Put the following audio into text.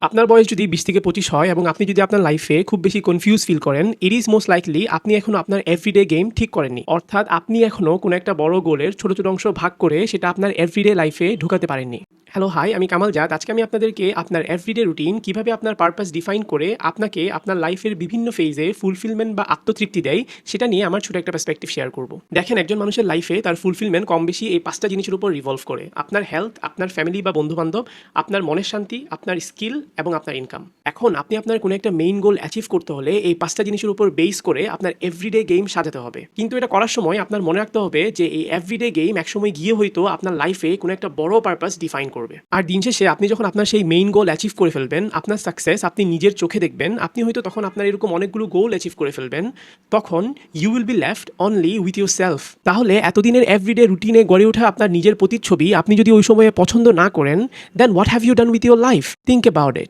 আপনার বয়স যদি ২০ থেকে ২৫ হয় এবং আপনি যদি আপনার লাইফে খুব বেশি কনফিউজ ফিল করেন, ইট ইজ মোস্ট লাইকলি আপনি এখনো আপনার এভরিডে গেম ঠিক করেননি। অর্থাৎ আপনি এখনো কোনো একটা বড় গোলের ছোট, ছোট অংশ ভাগ করে সেটা আপনার এভরিডে লাইফে ঢুকাতে পারেননি। হ্যালো হাই, আমি কামাল জাদ। আজকে আমি আপনাদেরকে আপনার এভরিডে রুটিন কিভাবে আপনার পারপাস ডিফাইন করে আপনাকে আপনার লাইফের বিভিন্ন ফেজে ফুলফিলমেন্ট বা আত্মতৃপ্তি দেয় সেটা নিয়ে আমার ছোট একটা পার্সপেক্টিভ শেয়ার করব। দেখেন, একজন মানুষের লাইফে তার ফুলফিলমেন্ট কম বেশি এই 5টা জিনিসের উপর রিভলভ করে: আপনার হেলথ, আপনার ফ্যামিলি বা বন্ধুবান্ধব, আপনার মনের শান্তি, আপনার স্কিল এবং আপনার ইনকাম। এখন আপনি আপনার কোনো একটা মেইন গোল অ্যাচিভ করতে হলে এই 5টা জিনিসের উপর বেস করে আপনার এভরিডে গেম সাজাতে হবে। কিন্তু এটা করার সময় আপনার মনে রাখতে হবে যে এই এভরিডে গেম একসময় গিয়ে হয়তো আপনার লাইফে কোনো একটা বড় পারপাস ডিফাইন করবে। আর দিন শেষে আপনি যখন আপনার সেই মেইন গোল অ্যাচিভ করে ফেলবেন, আপনার সাকসেস আপনি নিজের চোখে দেখবেন, আপনি হয়তো তখন আপনার এরকম অনেকগুলো গোল অ্যাচিভ করে ফেলবেন, তখন you will be left only with yourself. তাহলে এতদিনের এভরিডে রুটিনে গড়ে ওঠা আপনার নিজের প্রতিচ্ছবি আপনি যদি ওই সময়ে পছন্দ না করেন, then what have you done with your life? Think about it.